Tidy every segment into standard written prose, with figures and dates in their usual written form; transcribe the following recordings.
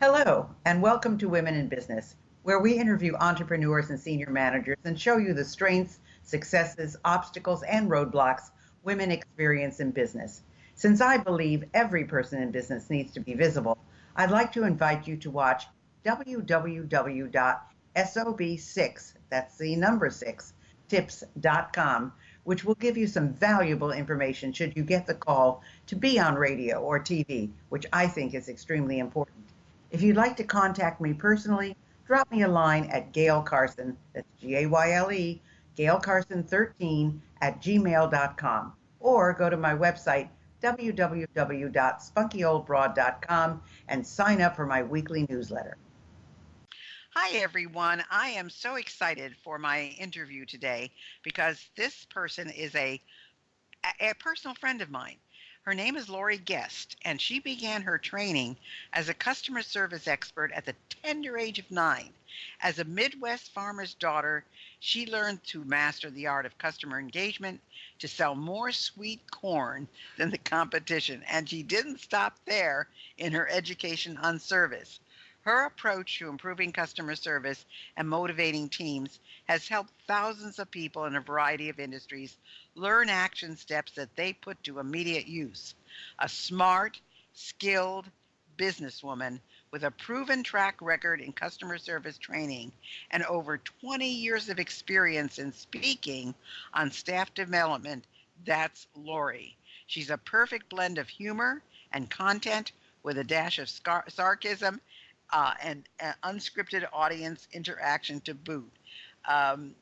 Hello, and welcome to Women in Business, where we interview entrepreneurs and senior managers and show you the strengths, successes, obstacles, and roadblocks women experience in business. Since I believe every person in business needs to be visible, I'd like to invite you to watch www.sob6, that's the number 6, tips.com, which will give you some valuable information should you get the call to be on radio or TV, which I think is extremely important. If you'd like to contact me personally, drop me a line at Gayle Carson, that's Gayle, Gayle Carson 13 at gmail.com, or go to my website, www.spunkyoldbroad.com, and sign up for my weekly newsletter. Hi, everyone. I am so excited for my interview today because this person is a personal friend of mine. Her name is Laurie Guest, and she began her training as a customer service expert at the tender age of 9. As a Midwest farmer's daughter, she learned to master the art of customer engagement to sell more sweet corn than the competition, and she didn't stop there in her education on service. Her approach to improving customer service and motivating teams has helped thousands of people in a variety of industries learn action steps that they put to immediate use. A smart, skilled businesswoman with a proven track record in customer service training and over 20 years of experience in speaking on staff development, that's Laurie. She's a perfect blend of humor and content with a dash of sarcasm and unscripted audience interaction to boot. Um,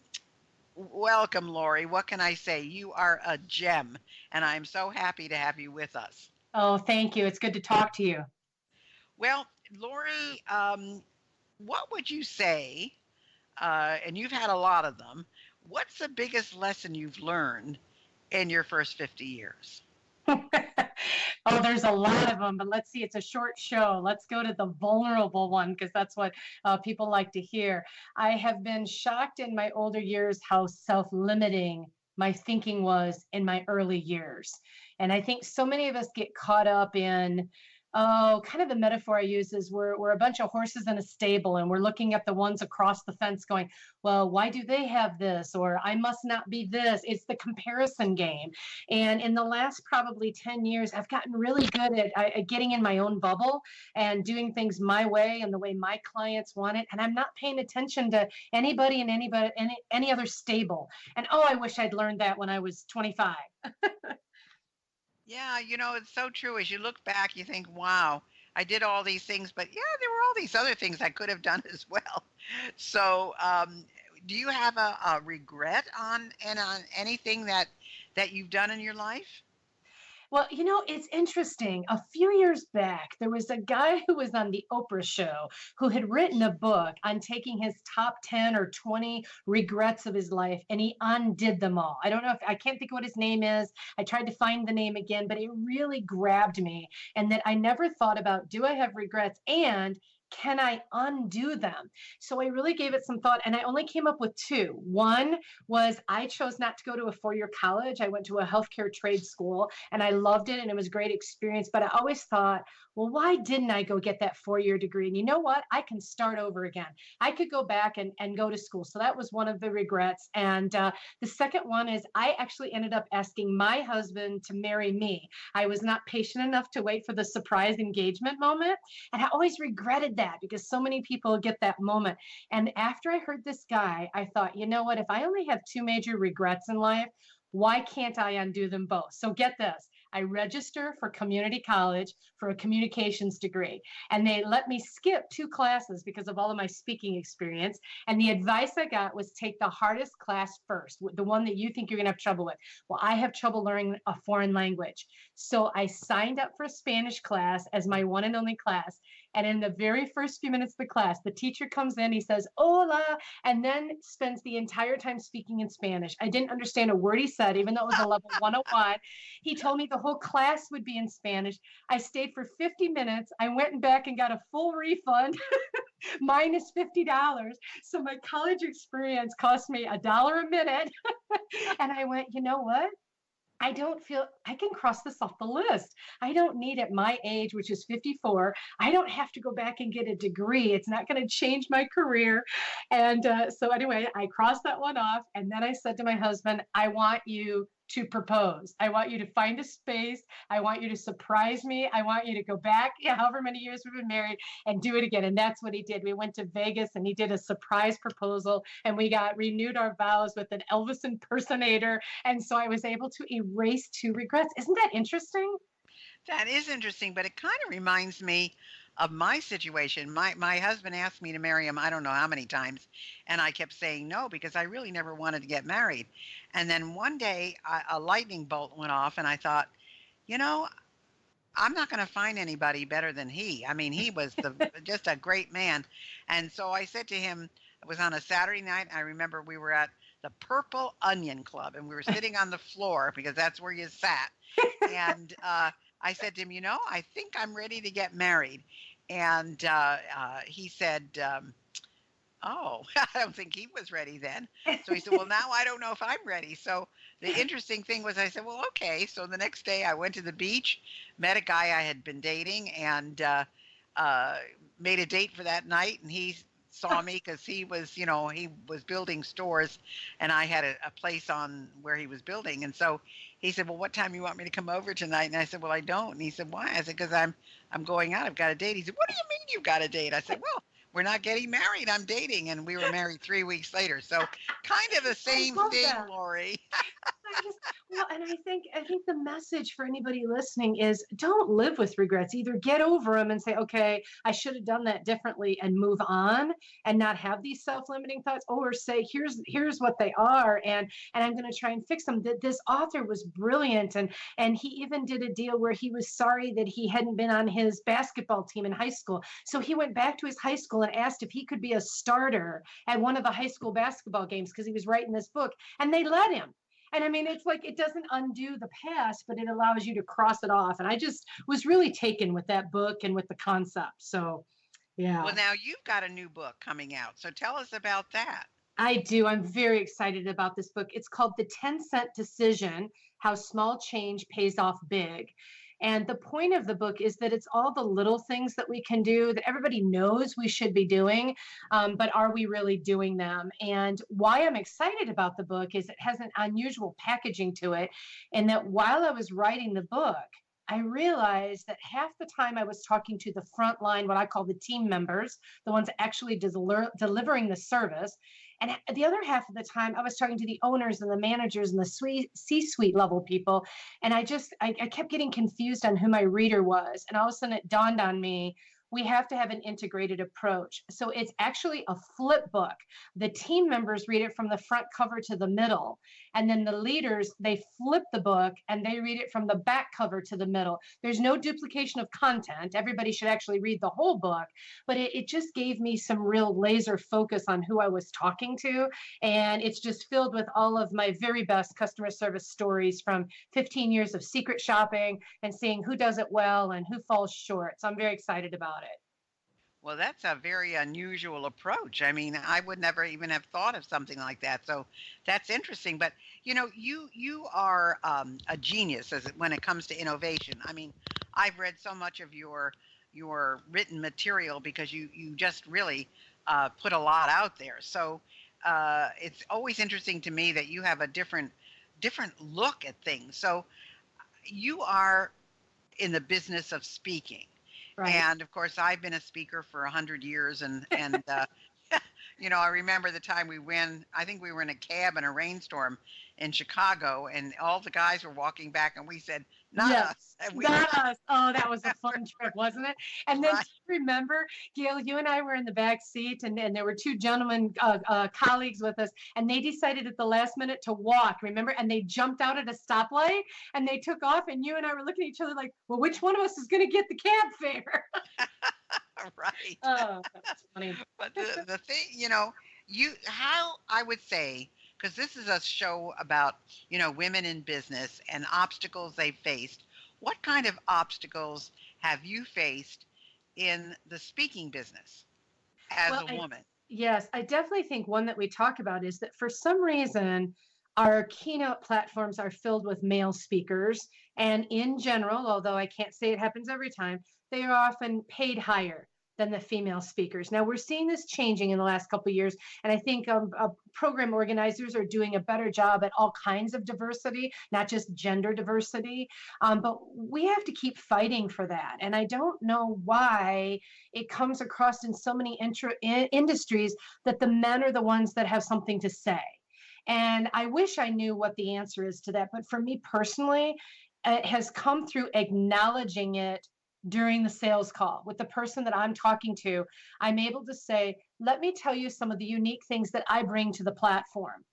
Welcome, Laurie. What can I say? You are a gem, and I'm so happy to have you with us. Oh, thank you. It's good to talk to you. Well, Laurie, what would you say, and you've had a lot of them, what's the biggest lesson you've learned in your first 50 years? Oh, there's a lot of them, but let's see. It's a short show. Let's go to the vulnerable one because that's what people like to hear. I have been shocked in my older years how self-limiting my thinking was in my early years. And I think so many of us get caught up in, oh, kind of the metaphor I use is we're a bunch of horses in a stable and we're looking at the ones across the fence going, well, why do they have this? Or I must not be this. It's the comparison game. And in the last probably 10 years, I've gotten really good at getting in my own bubble and doing things my way and the way my clients want it. And I'm not paying attention to anybody and any other stable. And oh, I wish I'd learned that when I was 25. Yeah, it's so true. As you look back, you think, wow, I did all these things, but yeah, there were all these other things I could have done as well. So, do you have a regret on anything that you've done in your life? Well, it's interesting. A few years back, there was a guy who was on the Oprah show who had written a book on taking his top 10 or 20 regrets of his life, and he undid them all. I don't know if I can't think of what his name is. I tried to find the name again, but it really grabbed me. And that I never thought about, do I have regrets? And can I undo them? So I really gave it some thought and I only came up with two. One was I chose not to go to a 4-year college. I went to a healthcare trade school and I loved it and it was a great experience. But I always thought, well, why didn't I go get that 4-year degree? And you know what? I can start over again. I could go back and go to school. So that was one of the regrets. And the second one is I actually ended up asking my husband to marry me. I was not patient enough to wait for the surprise engagement moment. And I always regretted that because so many people get that moment. And after I heard this guy, I thought, you know what? If I only have two major regrets in life, why can't I undo them both? So get this. I register for community college for a communications degree. And they let me skip 2 classes because of all of my speaking experience. And the advice I got was take the hardest class first, the one that you think you're going to have trouble with. Well, I have trouble learning a foreign language. So I signed up for a Spanish class as my one and only class. And in the very first few minutes of the class, the teacher comes in, he says, hola, and then spends the entire time speaking in Spanish. I didn't understand a word he said, even though it was a level 101. He told me the whole class would be in Spanish. I stayed for 50 minutes. I went back and got a full refund, minus $50. So my college experience cost me $1 a minute. And I went, you know what? I don't feel I can cross this off the list. I don't need at my age, which is 54, I don't have to go back and get a degree. It's not going to change my career. And so, anyway, I crossed that one off. And then I said to my husband, I want you to propose. I want you to find a space. I want you to surprise me. I want you to go back, yeah, however many years we've been married, and do it again. And that's what he did. We went to Vegas and he did a surprise proposal, and we got renewed our vows with an Elvis impersonator. And so I was able to erase two regrets. Isn't that interesting? That is interesting, but it kind of reminds me of my situation. My husband asked me to marry him, I don't know how many times, and I kept saying no because I really never wanted to get married. And then one day a lightning bolt went off, and I thought, you know, I'm not going to find anybody better than he. I mean, he was the just a great man. And so I said to him, it was on a Saturday night. I remember we were at the Purple Onion Club, and we were sitting on the floor because that's where you sat. And I said to him, I think I'm ready to get married. And he said, oh, I don't think he was ready then. So he said, well, now I don't know if I'm ready. So the interesting thing was I said, well, okay. So the next day I went to the beach, met a guy I had been dating, and made a date for that night. And he saw me because he was building stores, and I had a place on where he was building. And so he said, well, what time you want me to come over tonight? And I said, well, I don't. And he said, why? I said, because I'm going out. I've got a date. He said, what do you mean you've got a date? I said, well, we're not getting married. I'm dating. And we were married 3 weeks later. So kind of the same thing, That. Laurie. Well, and I think the message for anybody listening is don't live with regrets. Either get over them and say, okay, I should have done that differently, and move on and not have these self-limiting thoughts, or say, here's what they are, and I'm going to try and fix them. That this author was brilliant, and he even did a deal where he was sorry that he hadn't been on his basketball team in high school. So he went back to his high school and asked if he could be a starter at one of the high school basketball games because he was writing this book, and they let him. And I mean, it's like it doesn't undo the past, but it allows you to cross it off. And I just was really taken with that book and with the concept. So, yeah. Well, now you've got a new book coming out. So tell us about that. I do. I'm very excited about this book. It's called The 10-Cent Decision: How Small Change Pays Off Big. And the point of the book is that it's all the little things that we can do that everybody knows we should be doing, but are we really doing them? And why I'm excited about the book is it has an unusual packaging to it. And that while I was writing the book, I realized that half the time I was talking to the front line, what I call the team members, the ones actually delivering the service. And the other half of the time, I was talking to the owners and the managers and the C-suite level people. And I kept getting confused on who my reader was. And all of a sudden it dawned on me, we have to have an integrated approach. So it's actually a flip book. The team members read it from the front cover to the middle. And then the leaders, they flip the book and they read it from the back cover to the middle. There's no duplication of content. Everybody should actually read the whole book. But it just gave me some real laser focus on who I was talking to. And it's just filled with all of my very best customer service stories from 15 years of secret shopping and seeing who does it well and who falls short. So I'm very excited about it. Well, that's a very unusual approach. I mean, I would never even have thought of something like that. So that's interesting. But you are a genius when it comes to innovation. I mean, I've read so much of your written material because you just really put a lot out there. So it's always interesting to me that you have a different look at things. So you are in the business of speaking. Right. And of course, I've been a speaker for 100 years, and I remember the time I think we were in a cab in a rainstorm in Chicago, and all the guys were walking back, and we said, not Yes, us. And not us. Oh, that was a fun trip, wasn't it? And then right. remember, Gail, you and I were in the back seat, and there were two gentlemen, colleagues with us, and they decided at the last minute to walk, remember? And they jumped out at a stoplight, and they took off, and you and I were looking at each other like, well, which one of us is going to get the cab fare? Right. Oh, that's funny. But the thing, how I would say, because this is a show about, women in business and obstacles they faced. What kind of obstacles have you faced in the speaking business as Well, a woman? yes, I definitely think one that we talk about is that for some reason, Our keynote platforms are filled with male speakers. And in general, although I can't say it happens every time, they are often paid higher than the female speakers. Now we're seeing this changing in the last couple of years, and I think program organizers are doing a better job at all kinds of diversity, not just gender diversity. But we have to keep fighting for that, and I don't know why it comes across in so many industries that the men are the ones that have something to say. And I wish I knew what the answer is to that. But for me personally, it has come through acknowledging it during the sales call with the person that I'm talking to. I'm able to say, let me tell you some of the unique things that I bring to the platform.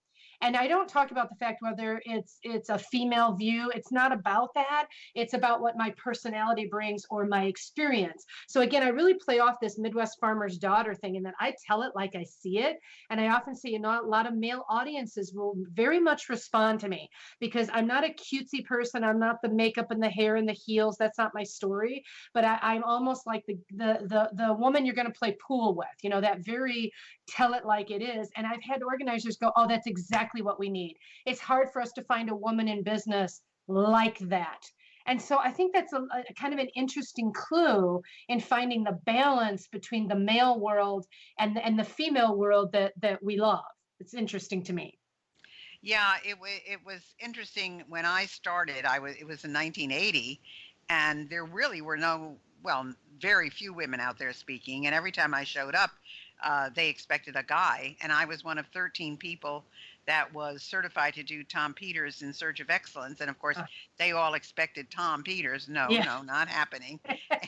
And I don't talk about the fact whether it's a female view. It's not about that. It's about what my personality brings or my experience. So again, I really play off this Midwest farmer's daughter thing, and that I tell it like I see it. And I often see, a lot of male audiences will very much respond to me because I'm not a cutesy person. I'm not the makeup and the hair and the heels. That's not my story. But I'm almost like the woman you're going to play pool with. That very tell it like it is. And I've had organizers go, oh, that's exactly what we need. It's hard for us to find a woman in business like that. And so I think that's a kind of an interesting clue in finding the balance between the male world and the female world that we love. It's interesting to me. Yeah, it was interesting when I started. It was in 1980, and there really were very few women out there speaking. And every time I showed up, they expected a guy, and I was one of 13 people that was certified to do Tom Peters in Search of Excellence. And of course, they all expected Tom Peters. No, Yeah. no, not happening.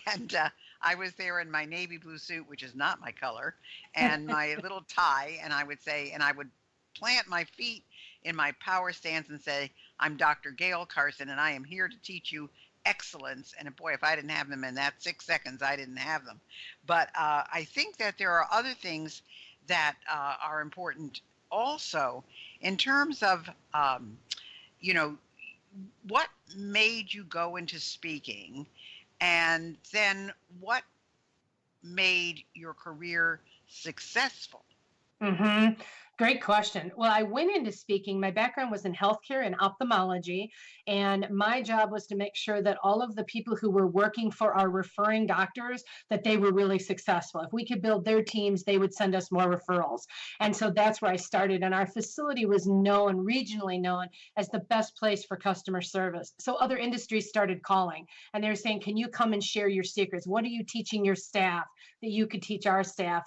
And I was there in my navy blue suit, which is not my color, and my little tie. And I would plant my feet in my power stance and say, I'm Dr. Gayle Carson, and I am here to teach you excellence. And boy, if I didn't have them in that 6 seconds, I didn't have them. But I think that there are other things that are important also in terms of, you know, what made you go into speaking, and then what made your career successful? Mm-hmm. Great question. Well, I went into speaking. My background was in healthcare and ophthalmology, and my job was to make sure that all of the people who were working for our referring doctors, that they were really successful. If we could build their teams, they would send us more referrals. And so that's where I started. And our facility was regionally known as the best place for customer service. So other industries started calling, and they were saying, can you come and share your secrets? What are you teaching your staff that you could teach our staff?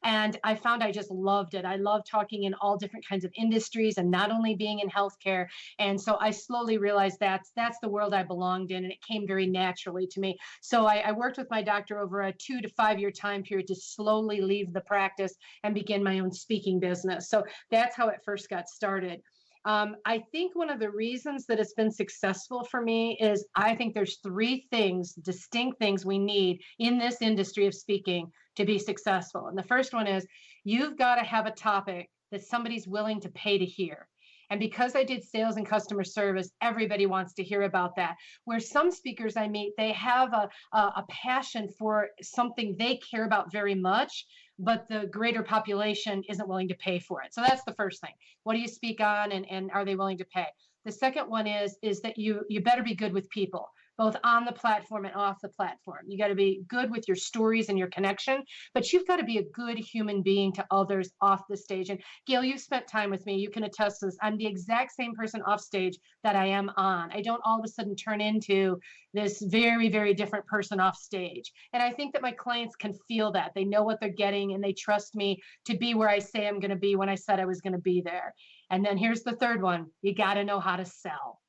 And I found I just loved it. I love talking in all different kinds of industries and not only being in healthcare. And so I slowly realized that's the world I belonged in, and it came very naturally to me. So I worked with my doctor over a 2 to 5 year time period to slowly leave the practice and begin my own speaking business. So that's how it first got started. I think one of the reasons that it's been successful for me is I think there's three distinct things we need in this industry of speaking to be successful. And the first one is you've got to have a topic that somebody's willing to pay to hear. And because I did sales and customer service, everybody wants to hear about that. Where some speakers I meet, they have a passion for something they care about very much, but the greater population isn't willing to pay for it. So that's the first thing. What do you speak on, and are they willing to pay? The second one is that you better be good with people, both on the platform and off the platform. You got to be good with your stories and your connection, but you've got to be a good human being to others off the stage. And Gayle, you've spent time with me. You can attest to this. I'm the exact same person off stage that I am on. I don't all of a sudden turn into this very, very different person off stage. And I think that my clients can feel that. They know what they're getting, and they trust me to be where I say I'm going to be when I said I was going to be there. And then here's the third one. You got to know how to sell.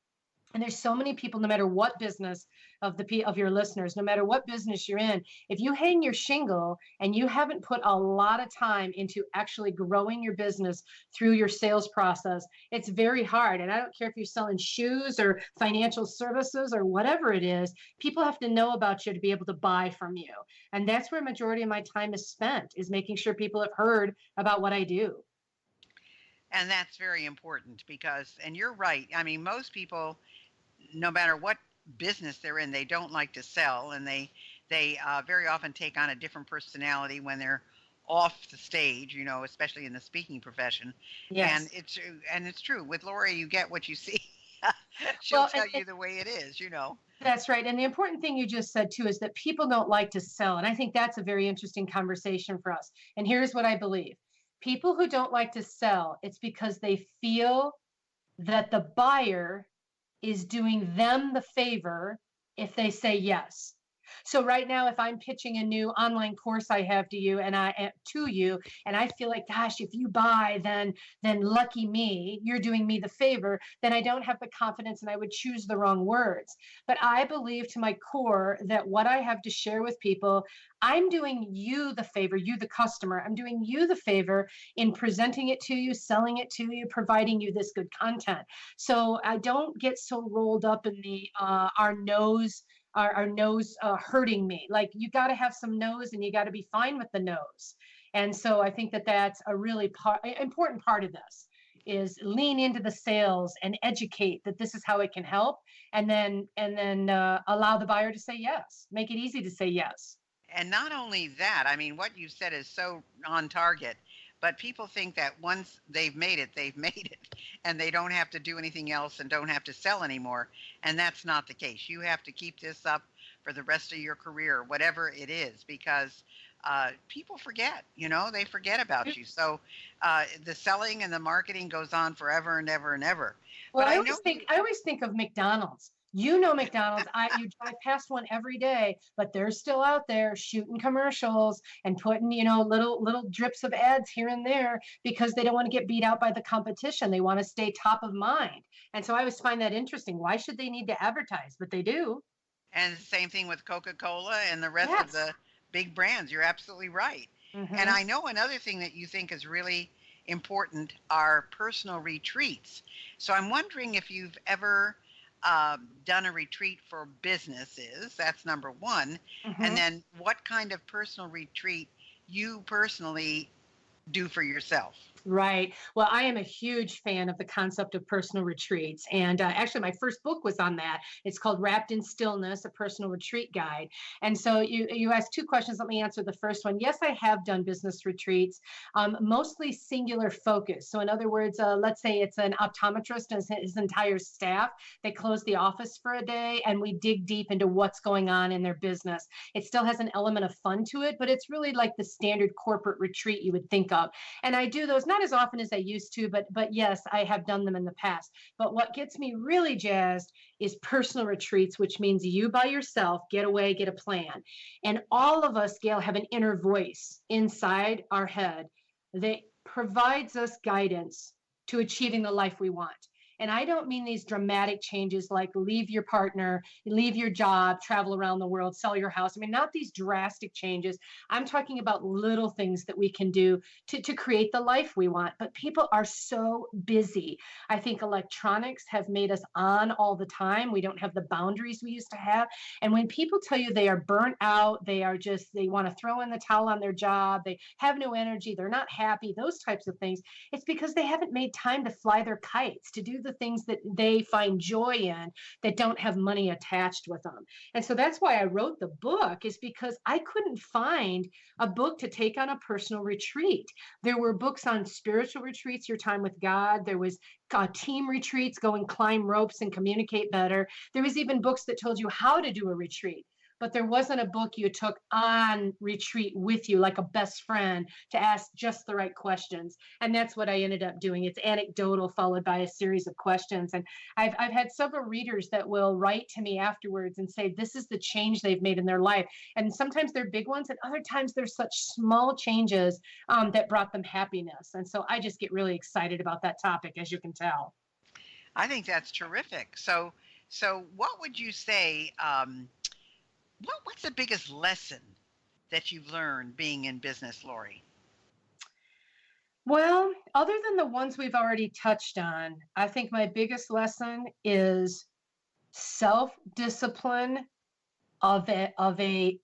And there's so many people, no matter what business of your listeners, no matter what business you're in, if you hang your shingle and you haven't put a lot of time into actually growing your business through your sales process, it's very hard. And I don't care if you're selling shoes or financial services or whatever it is, people have to know about you to be able to buy from you. And that's where a majority of my time is spent, is making sure people have heard about what I do. And that's very important because, and you're right. I mean, most people, no matter what business they're in, they don't like to sell, and they very often take on a different personality when they're off the stage, especially in the speaking profession. And Yes. it's true. With Laurie, you get what you see. She'll Well, tell you the way it is. that's right. And the important thing you just said too is that people don't like to sell. And I think that's a very interesting conversation for us. And here's what I believe. People who don't like to sell, it's because they feel that the buyer is doing them the favor if they say yes. So right now, if I'm pitching a new online course I have to you and I feel like, gosh, if you buy, then lucky me, you're doing me the favor, then I don't have the confidence and I would choose the wrong words. But I believe to my core that what I have to share with people, I'm doing you the favor, you the customer, I'm doing you the favor in presenting it to you, selling it to you, providing you this good content. So I don't get so rolled up in the our nose hurting me. Like you got to have some nose and you got to be fine with the nose. And so I think that that's a really important part of this is lean into the sales and educate that this is how it can help, and then allow the buyer to say yes. Make it easy to say yes. And not only that, I mean, what you said is so on target, but people think that once they've made it, they've made it, and they don't have to do anything else and don't have to sell anymore. And that's not the case. You have to keep this up for the rest of your career, whatever it is, because people forget, they forget about you. So the selling and the marketing goes on forever and ever and ever. Well, But I know I always think of McDonald's. You know McDonald's. You drive past one every day, but they're still out there shooting commercials and putting, little drips of ads here and there because they don't want to get beat out by the competition. They want to stay top of mind. And so I always find that interesting. Why should they need to advertise? But they do. And the same thing with Coca-Cola and the rest of Yes. the big brands. You're absolutely right. And Hmm. I know another thing that you think is really important are personal retreats. So I'm wondering if you've ever done a retreat for businesses. That's number one. And Hmm. then what kind of personal retreat you personally do for yourself. Right. Well, I am a huge fan of the concept of personal retreats. And actually, my first book was on that. It's called Wrapped in Stillness, a personal retreat guide. And so you asked two questions. Let me answer the first one. Yes, I have done business retreats, mostly singular focus. So, in other words, let's say it's an optometrist and his entire staff. They close the office for a day and we dig deep into what's going on in their business. It still has an element of fun to it, but it's really like the standard corporate retreat you would think of. And I do those not as often as I used to, but yes, I have done them in the past. But what gets me really jazzed is personal retreats, which means you by yourself get away, get a plan. And all of us, Gail, have an inner voice inside our head that provides us guidance to achieving the life we want. And I don't mean these dramatic changes like leave your partner, leave your job, travel around the world, sell your house. I mean, not these drastic changes. I'm talking about little things that we can do to create the life we want. But people are so busy. I think electronics have made us on all the time. We don't have the boundaries we used to have. And when people tell you they are burnt out, they want to throw in the towel on their job, they have no energy, they're not happy, those types of things, it's because they haven't made time to fly their kites, to do the things that they find joy in that don't have money attached with them. And so that's why I wrote the book, is because I couldn't find a book to take on a personal retreat. There were books on spiritual retreats, your time with God. There was team retreats, go and climb ropes and communicate better. There was even books that told you how to do a retreat, but there wasn't a book you took on retreat with you like a best friend to ask just the right questions. And that's what I ended up doing. It's anecdotal followed by a series of questions. And I've had several readers that will write to me afterwards and say this is the change they've made in their life. And sometimes they're big ones, and other times they're such small changes that brought them happiness. And so I just get really excited about that topic, as you can tell. I think that's terrific. So what would you say? What's the biggest lesson that you've learned being in business, Laurie? Well, other than the ones we've already touched on, I think my biggest lesson is self discipline of a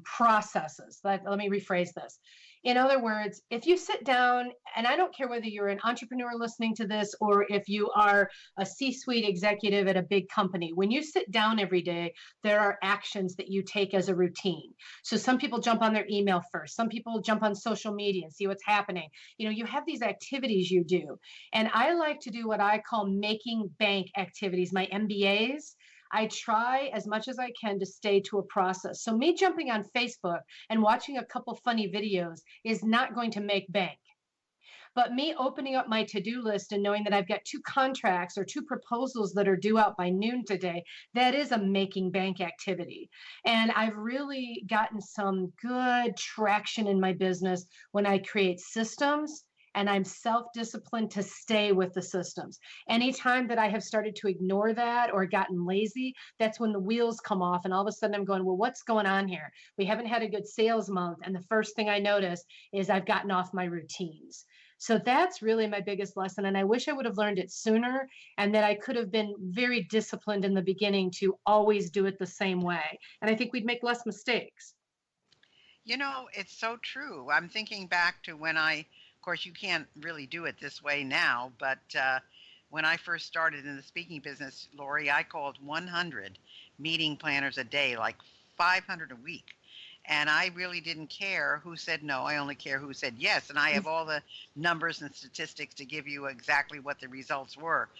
processes. Let me rephrase this. In other words, if you sit down, and I don't care whether you're an entrepreneur listening to this or if you are a C-suite executive at a big company, when you sit down every day, there are actions that you take as a routine. So some people jump on their email first. Some people jump on social media and see what's happening. You have these activities you do. And I like to do what I call making bank activities, my MBAs. I try as much as I can to stay to a process. So me jumping on Facebook and watching a couple funny videos is not going to make bank. But me opening up my to-do list and knowing that I've got 2 contracts or 2 proposals that are due out by noon today, that is a making bank activity. And I've really gotten some good traction in my business when I create systems and I'm self-disciplined to stay with the systems. Anytime that I have started to ignore that or gotten lazy, that's when the wheels come off. And all of a sudden I'm going, well, what's going on here? We haven't had a good sales month. And the first thing I notice is I've gotten off my routines. So that's really my biggest lesson. And I wish I would have learned it sooner and that I could have been very disciplined in the beginning to always do it the same way. And I think we'd make less mistakes. It's so true. I'm thinking back to when of course, you can't really do it this way now, but when I first started in the speaking business, Laurie, I called 100 meeting planners a day, like 500 a week. And I really didn't care who said no. I only care who said yes. And I have all the numbers and statistics to give you exactly what the results were.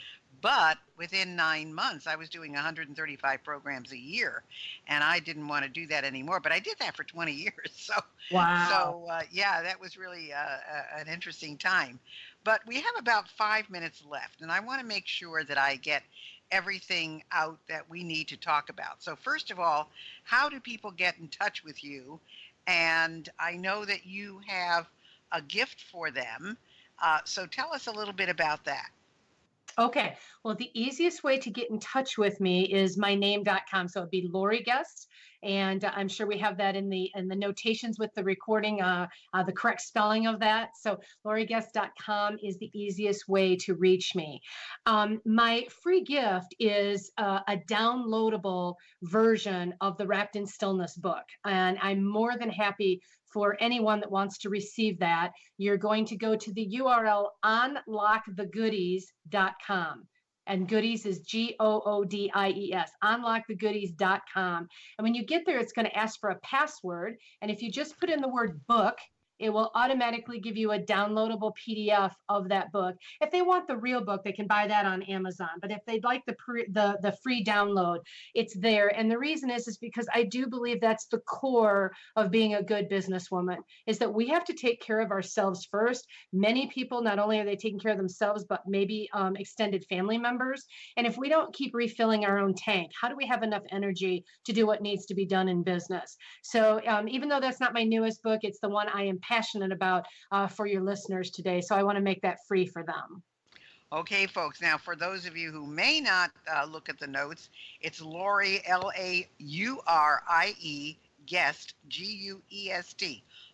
But within 9 months, I was doing 135 programs a year, and I didn't want to do that anymore. But I did that for 20 years. Wow. Yeah, that was really an interesting time. But we have about 5 minutes left, and I want to make sure that I get everything out that we need to talk about. So first of all, how do people get in touch with you? And I know that you have a gift for them. So tell us a little bit about that. Okay. Well, the easiest way to get in touch with me is myname.com. So it'd be Laurie Guest. And I'm sure we have that in the notations with the recording, the correct spelling of that. So laurieguest.com is the easiest way to reach me. My free gift is a downloadable version of the Wrapped in Stillness book. And I'm more than happy for anyone that wants to receive that. You're going to go to the URL unlockthegoodies.com. And goodies is GOODIES, unlockthegoodies.com. And when you get there, it's going to ask for a password. And if you just put in the word book, it will automatically give you a downloadable PDF of that book. If they want the real book, they can buy that on Amazon. But if they'd like the free download, it's there. And the reason is because I do believe that's the core of being a good businesswoman, is that we have to take care of ourselves first. Many people, not only are they taking care of themselves, but maybe extended family members. And if we don't keep refilling our own tank, how do we have enough energy to do what needs to be done in business? So even though that's not my newest book, it's the one I am passionate about for your listeners today. So I want to make that free for them. Okay, folks. Now, for those of you who may not look at the notes, it's Laurie, Laurie, Guest, Guest,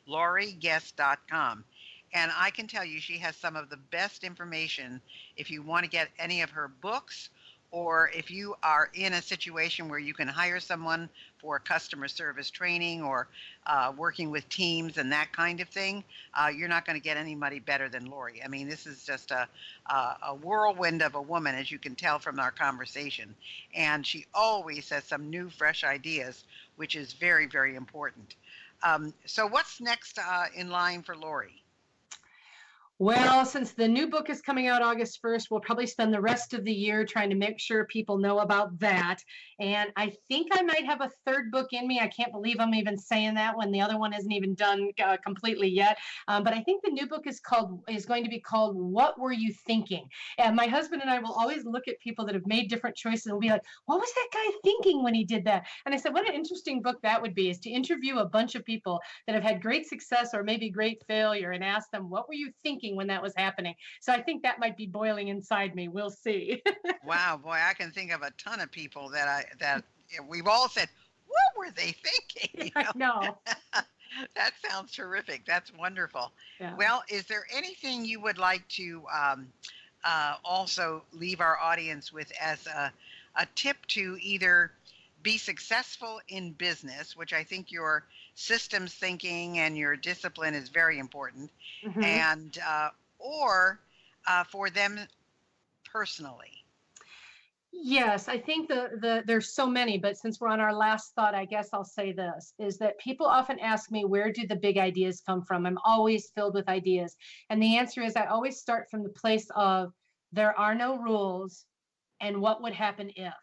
laurieguest.com. And I can tell you she has some of the best information if you want to get any of her books, or if you are in a situation where you can hire someone for customer service training or working with teams and that kind of thing. You're not going to get anybody better than Laurie. I mean, this is just a whirlwind of a woman, as you can tell from our conversation. And she always has some new, fresh ideas, which is very, very important. So what's next in line for Laurie? Well, since the new book is coming out August 1st, we'll probably spend the rest of the year trying to make sure people know about that. And I think I might have a third book in me. I can't believe I'm even saying that when the other one isn't even done completely yet. But I think the new book is going to be called What Were You Thinking? And my husband and I will always look at people that have made different choices and we'll be like, what was that guy thinking when he did that? And I said, what an interesting book that would be, is to interview a bunch of people that have had great success or maybe great failure and ask them, what were you thinking when that was happening? So I think that might be boiling inside me. We'll see. Wow, boy, I can think of a ton of people that we've all said, what were they thinking? I know. That sounds terrific. That's wonderful. Yeah. Well, is there anything you would like to also leave our audience with as a tip to either be successful in business, which I think your systems thinking and your discipline is very important, Mhm. and or for them personally. Yes, I think there's so many, but since we're on our last thought, I guess I'll say this is that people often ask me, where do the big ideas come from? I'm always filled with ideas. And the answer is I always start from the place of there are no rules and what would happen if.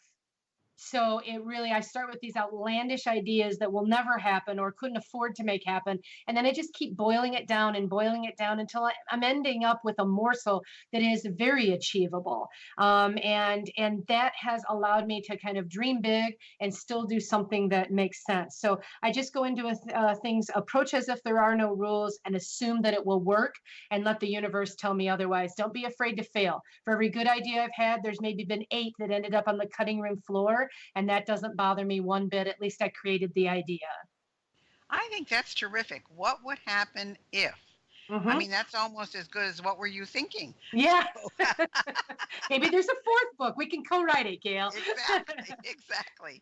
So it really, I start with these outlandish ideas that will never happen or couldn't afford to make happen. And then I just keep boiling it down and boiling it down until I'm ending up with a morsel that is very achievable. And that has allowed me to kind of dream big and still do something that makes sense. So I just go into things, approach as if there are no rules and assume that it will work and let the universe tell me otherwise. Don't be afraid to fail. For every good idea I've had, there's maybe been 8 that ended up on the cutting room floor, and that doesn't bother me one bit. At least I created the idea. I think that's terrific. What would happen if? I Hmm. mean, that's almost as good as what were you thinking? Yeah. So, Maybe there's a fourth book. We can co-write it, Gail. exactly, exactly.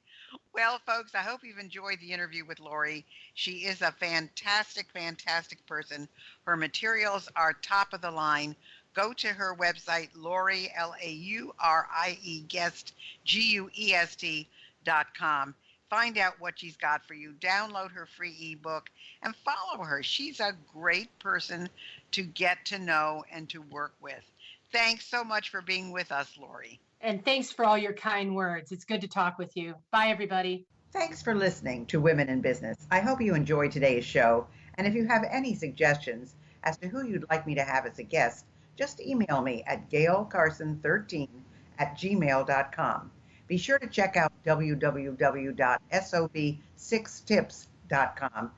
Well, folks, I hope you've enjoyed the interview with Laurie. She is a fantastic, fantastic person. Her materials are top of the line. Go to her website, Laurie, Laurie Guest, GUEST.com. Find out what she's got for you. Download her free ebook and follow her. She's a great person to get to know and to work with. Thanks so much for being with us, Laurie. And thanks for all your kind words. It's good to talk with you. Bye, everybody. Thanks for listening to Women in Business. I hope you enjoyed today's show. And if you have any suggestions as to who you'd like me to have as a guest, just email me at gaylecarson13@gmail.com. Be sure to check out www.sob6tips.com.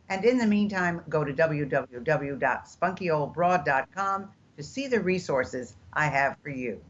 And in the meantime, go to www.spunkyoldbroad.com to see the resources I have for you.